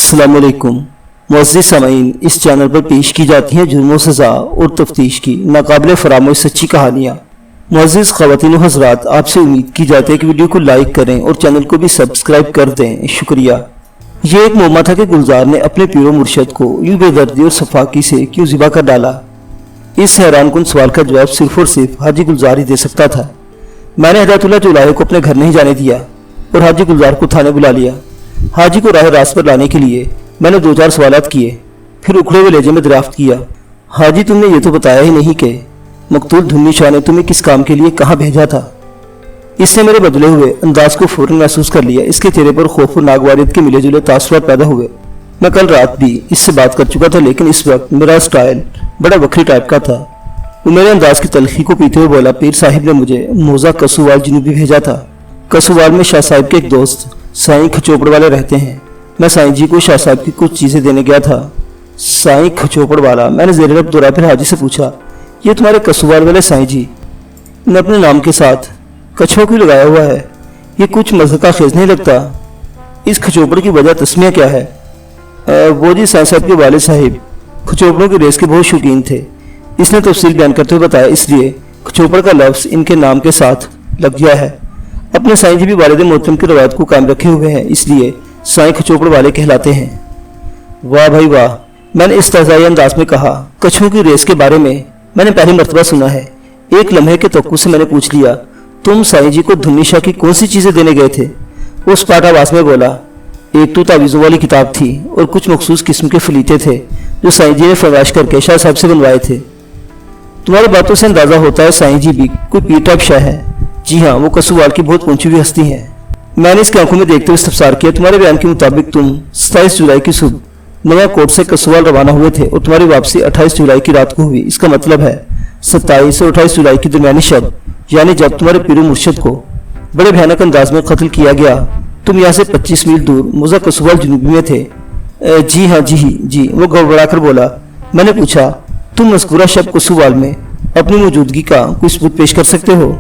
अस्सलाम वालेकुम मुअज़्ज़िज़ सामीन, इस चैनल पर पेश की जाती हैं जुर्म व सज़ा और तफ्तीश की नाकाबिले फरामोश सच्ची कहानियाँ। मुअज़्ज़िज़ ख़वातीन व हज़रात, आपसे उम्मीद की जाती है कि वीडियो को लाइक करें और चैनल को भी सब्सक्राइब कर दें। शुक्रिया। ये एक मौमा था कि गुलजार ने अपने पीरो मुर्शद को यूं बेदर्दी और सफाकी से क्यों ज़िबा कर डाला। इस हैरान कुन सवाल का जवाब सिर्फ और सिर्फ हाजी गुलजार ही दे सकता था। मैंने हिदायतुल्लाह जुलाहे को अपने घर नहीं जाने दिया और हाजी गुलजार को थाने बुला लिया। हाजी को राह रास्त पर लाने के लिए मैंने 2-4 सवालात किए, फिर उखड़े हुए लहजे में दरियाफ्त किया, हाजी तुमने ये तो बताया ही नहीं कि मकतूल धुन्नी शाह ने तुम्हें किस काम के लिए कहाँ भेजा था। इससे मेरे बदले हुए अंदाज को फौरन महसूस कर लिया। इसके चेहरे पर खौफ और नागवारियत के मिले जुले तासुरात पैदा हुए। मैं कल रात भी इससे बात कर चुका था, लेकिन इस वक्त मेरा स्टाइल बड़ा बखरी टाइप का था। वो मेरे अंदाज की तलखी को पीते हुए बोला, पीर साहिब ने मुझे मौजा कसूवाल जनूबी भेजा था। कसूवाल में शाह साहिब के एक दोस्त साईं खचोपड़ वाले रहते हैं। मैं साईं जी को शाह साहब की कुछ चीज़ें देने गया था। साईं खचोपड़ वाला, मैंने ज़ेर लब दोहराया। फिर हाजी से पूछा, ये तुम्हारे कसूवाल वाले साईं जी ने अपने नाम के साथ कछुआ क्यों लगाया हुआ है? ये कुछ मज़हब का खेज नहीं लगता। इस खचोपड़ की वजह तस्मिया क्या है? वो जी साईं साहब के वालिद साहिब खचोपड़ों की रेस के बहुत शौकीन थे। इसने तफसील बयान करते हुए बताया, इसलिए खचोपड़ का लफ्ज़ इनके नाम के साथ लग गया है। अपने साईं जी भी वालिद मोहतरम की रवायत को कायम रखे हुए हैं, इसलिए साईं खचोपड़ वाले कहलाते हैं। वाह भाई वाह, मैंने इस्तेज़ाई अंदाज में कहा। कछुओं की रेस के बारे में मैंने पहली मर्तबा सुना है। एक लम्हे के तवक्कुफ़ से मैंने पूछ लिया, तुम साईं जी को धुन्नी शाह की कौन सी चीज़ें देने गए थे? वो स्पाट आवाज़ में बोला, एक तो तावीज़ों वाली किताब थी और कुछ मखसूस किस्म के फलीते थे जो साईं जी ने फरमाइश करके शाह साहब से बनवाए थे। तुम्हारी बातों से अंदाज़ा होता है साईं जी भी कोई पीर टाइप शाह है। जी हाँ, वो कसूवाल की बहुत ऊंची हुई हस्ती है। मैंने इसकी आंखों में देखते हुए इस्तफसार किया, तुम्हारे बयान के मुताबिक तुम 27 जुलाई की सुबह नया कोट से कसूवाल रवाना हुए थे और तुम्हारी वापसी 28 जुलाई की रात को हुई। इसका मतलब है 27 और 28 जुलाई की दरमियानी शब, यानी जब तुम्हारे पीरो मुर्शद को बड़े भयानक अंदाज में कत्ल किया गया, तुम यहाँ से 25 मील दूर मौजा कसूवाल जनूबी में थे। जी हाँ जी, वो गड़बड़ाकर बोला। मैंने पूछा, तुम मज़कूरा शब कसूवाल में अपनी मौजूदगी का कोई सबूत पेश कर सकते हो?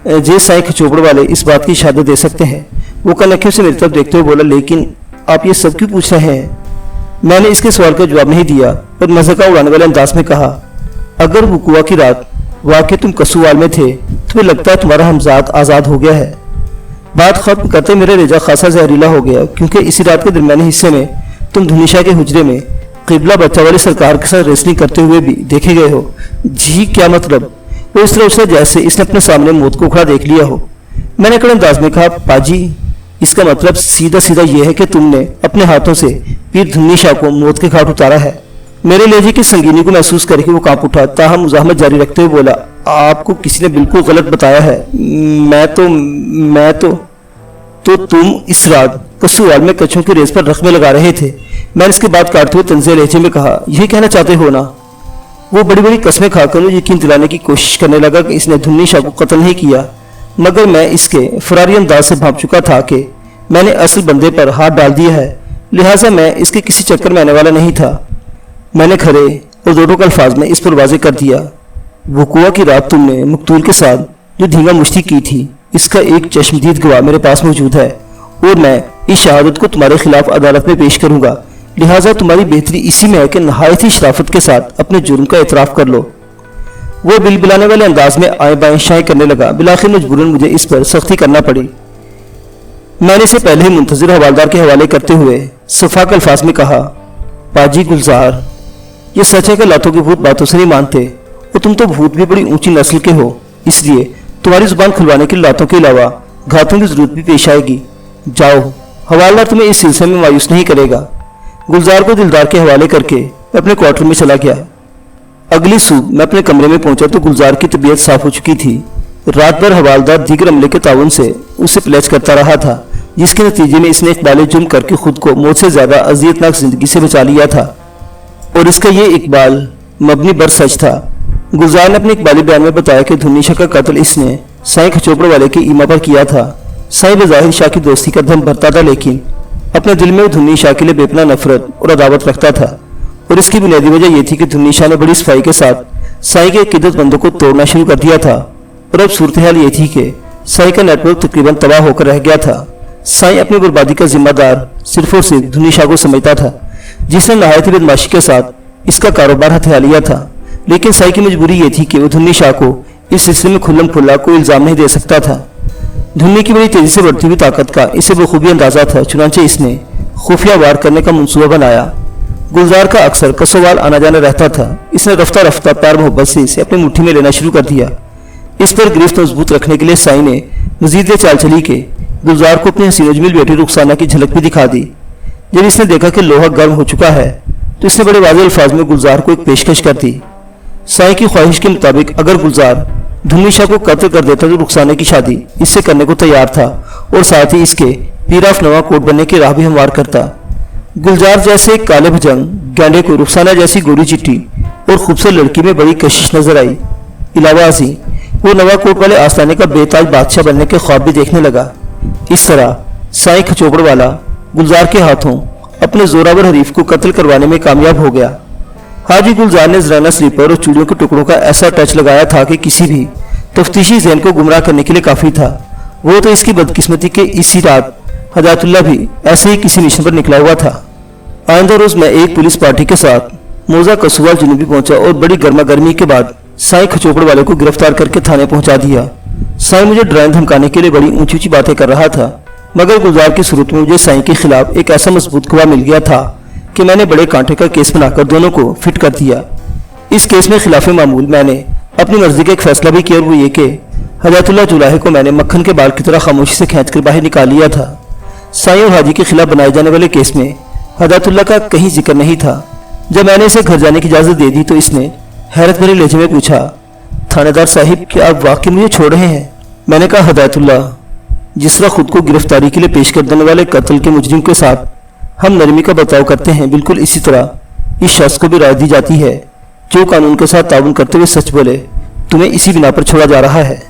जे साईं खचोपड़ वाले इस बात की शहादत दे सकते हैं। वो कनखियों से मेरी तरफ देखते हुए बोला, लेकिन आप ये सब क्यों पूछ रहे हैं? मैंने इसके सवाल का जवाब नहीं दिया और मज़ाक उड़ाने वाले अंदाज में कहा, अगर वक़ुआ की रात वाकई तुम कसूवाल में थे तो मुझे लगता है तुम्हारा हमजाद आज़ाद हो गया है। बात खत्म करते मेरा रेजा खासा जहरीला हो गया, क्योंकि इसी रात के दरमियानी हिस्से में तुम धुन्नी शाह के हुजरे में क़िबला बच्चा वाली सरकार के साथ रेसलिंग करते हुए भी देखे गए हो। जी क्या मतलब? वो इस तरह उसे जैसे इसने अपने सामने मौत को खड़ा देख लिया हो। मैंने कड़े अंदाज में कहा, पाजी इसका मतलब सीधा सीधा यह है कि तुमने अपने हाथों से पीर धुन्नी शाह को मौत के घाट उतारा है। मेरे लहजे की संगीनी को महसूस करके वो कांप उठा, ताहम मुज़ाहमत जारी रखते हुए बोला, आपको किसी ने बिल्कुल गलत बताया है। मैं तो तुम इस रात कसूवाल में कछुओं की रेस पर रख्मे लगा रहे थे। मैंने इसके बाद काटते हुए तंज़े लहजे में कहा, यही कहना चाहते हो ना? वो बड़ी बड़ी कस्में खाकर मुझे यकीन दिलाने की कोशिश करने लगा कि इसने धुन्नी शाह को कत्ल नहीं किया, मगर मैं इसके फरारी अंदाज से भांप चुका था कि मैंने असल बंदे पर हाथ डाल दिया है, लिहाजा मैं इसके किसी चक्कर में आने वाला नहीं था। मैंने खड़े और दो टोक अल्फाज में इस पर वाज़ेह कर दिया, वक़ुआ की रात तुमने मकतूल के साथ जो धींगा मुश्ती की थी, इसका एक चश्मदीद गवाह मेरे पास मौजूद है और मैं इस शहादत को तुम्हारे खिलाफ अदालत में पेश करूँगा। लिहाजा तुम्हारी बेहतरी इसी में है कि नहायत ही शराफत के साथ अपने जुर्म का एतराफ़ कर लो। वो बिलबिलाने वाले अंदाज में आए बाएं शाएं करने लगा। बिलाखिर मजबूरन मुझे इस पर सख्ती करना पड़ी। मैंने इसे पहले ही मुंतज़िर हवालदार के हवाले करते हुए सफाक अल्फाज में कहा, पाजी गुलजार, ये सच है कि लातों के भूत बातों से नहीं मानते और तुम तो भूत भी बड़ी ऊंची नस्ल के हो, इसलिए तुम्हारी जुबान खुलवाने के लिए लातों के अलावा घातों की जरूरत भी पेश आएगी। जाओ, हवालदार तुम्हें इस सिलसिले में मायूस नहीं करेगा। गुलजार को दिलदार के हवाले करके मैं अपने क्वार्टर में चला गया। अगली सुबह मैं अपने कमरे में पहुंचा तो गुलजार की तबीयत साफ हो चुकी थी। रात भर हवालदार दीगर अमले के ताउन से उसे प्लेज करता रहा था, जिसके नतीजे में इसने इकबाल जुर्म करके खुद को मौत से ज़्यादा अजियतनाक जिंदगी से बचा लिया था, और इसका ये इकबाल मबनी बर सच था। गुलजार ने अपने इकबाली बयान में बताया कि धुन्नी शाह का कत्ल इसने साईं खचोपड़ वाले के ईमा पर किया था। साईं बज़ाहिर शाह की दोस्ती का धम भरता था, लेकिन अपने दिल में वो धुन्नी शाह के लिए बेपना नफरत और अदावत रखता था, और इसकी बुनियादी वजह यह थी कि धुन्नी शाह ने बड़ी सफाई के साथ साईं के अकीदतमंदों को तोड़ना शुरू कर दिया था। और अब सूरत हाल ये थी कि साईं का नेटवर्क तकरीबन तबाह होकर रह गया था। साईं अपनी बर्बादी का जिम्मेदार सिर्फ और सिर्फ धुन्नी शाह को समझता था, जिसने नहायत बदमाशी के साथ इसका कारोबार हथिया लिया था। लेकिन साईं की मजबूरी ये थी कि वो धुन्नी शाह को इस सिलसिले में खुल्लम खुल्ला कोई इल्जाम नहीं दे सकता था। धुन्नी की बड़ी तेजी से बढ़ती हुई ताकत का इसे बखूबी अंदाजा था, चुनांचे इसने खुफिया वार करने का मंसूबा बनाया। गुलजार का अक्सर कसोवाल आना जाना रहता था। इसने रफ्ता रफ्ता प्यार मोहब्बत से इसे अपनी मुट्ठी में लेना शुरू कर दिया। इस पर गिरफ्त मजबूत रखने के लिए साईं ने मजीद ये चाल चली के गुलजार को अपनी हसीन अजमील बेटी रुखसाना की झलक भी दिखा दी। जब इसने देखा कि लोहा गर्म हो चुका है तो इसने बड़े वाज़ेह अल्फाज में गुलजार को एक पेशकश कर दी। साईं की ख्वाहिश के मुताबिक अगर गुलजार धुन्नी शाह को कत्ल कर देता तो रुखसाना की शादी इससे करने को तैयार था और साथ ही इसके पीर ऑफ नवा कोट बनने की राह भी हमवार करता। गुलजार जैसे काले भजंग गैंडे को रुखसाना जैसी गोरी चिट्टी और खूबसूरत लड़की में बड़ी कशिश नजर आई। इलावा अजी वो नवा कोट वाले आस्थाने का बेताज बादशाह बनने के ख्वाब भी देखने लगा। इस तरह साईं खचोपड़ वाला गुलजार के हाथों अपने जोरावर हरीफ को कत्ल करवाने में कामयाब हो गया। हाजी गुलजार ने जराना स्लीपर और चूड़ियों के टुकड़ों का ऐसा टच लगाया था कि किसी भी तफ्तीशी ज़हन को गुमराह करने के लिए काफ़ी था। वो तो इसकी बदकिस्मती के इसी रात हदायतुल्लाह भी ऐसे ही किसी मिशन पर निकला हुआ था। आइंदा रोज मैं एक पुलिस पार्टी के साथ मौजा कसूवाल जुनूबी पहुंचा और बड़ी गर्मा गर्मी के बाद साईं खचोपड़ वाले को गिरफ्तार करके थाने पहुंचा दिया। साईं मुझे डराने धमकाने के लिए बड़ी ऊंची ऊंची बातें कर रहा था, मगर गुलजार की सूरत में मुझे साईं के खिलाफ एक ऐसा मजबूत गवाह मिल गया था कि मैंने बड़े कांटे का केस बनाकर दोनों को फिट कर दिया। इस केस में खिलाफ मामूल मैंने अपनी मर्जी का एक फैसला भी किया, वो ये कि हदायतुल्लाह जुलाहे को मैंने मक्खन के बाल की तरह खामोशी से खींचकर बाहर निकाल लिया था। साईं और हाजी के खिलाफ बनाए जाने वाले केस में हदायतुल्लाह का कहीं जिक्र नहीं था। जब मैंने इसे घर जाने की इजाजत दे दी तो इसने हैरत भरे लहजे में पूछा, थानेदार साहिब क्या आप वाकई मुझे छोड़ रहे हैं? मैंने कहा, हदायतुल्लाह, जिस तरह खुद को गिरफ्तारी के लिए पेश कर देने वाले कत्ल के मुजरिम के साथ हम नरमी का बर्ताव करते हैं, बिल्कुल इसी तरह इस शख्स को भी राय दी जाती है जो कानून के साथ ताउन करते हुए सच बोले। तुम्हें इसी बिना पर छोड़ा जा रहा है।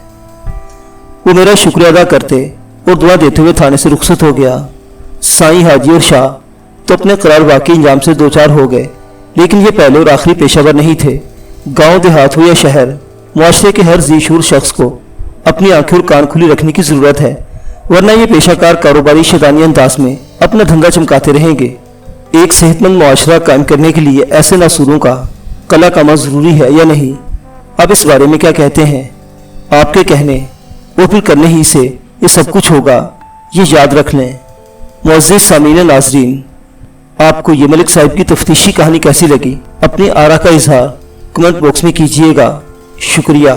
वो मेरा शुक्रिया अदा करते और दुआ देते हुए थाने से रुखसत हो गया। साईं, हाजी और शाह तो अपने करार वाकई इंजाम से दो चार हो गए, लेकिन ये पहले और आखिरी पेशावर नहीं थे। गांव देहात हो या शहर, मुआशरे के हर जीशूर शख्स को अपनी आंखें और कान खुली रखने की जरूरत है, वरना ये पेशाकार कारोबारी शैतानी अंदाज में अपना धंधा चमकाते रहेंगे। एक सेहतमंद मुआशरा कायम करने के लिए ऐसे नासूरों का कला कामा जरूरी है या नहीं? आप इस बारे में क्या कहते हैं? आपके कहने और फिर करने ही से ये सब कुछ होगा, ये याद रख लें। मुअज़्ज़िज़ सामीन नाज़रीन, आपको ये मलिक साहिब की तफ्तीशी कहानी कैसी लगी? अपनी आरा का इजहार कमेंट बॉक्स में कीजिएगा। शुक्रिया।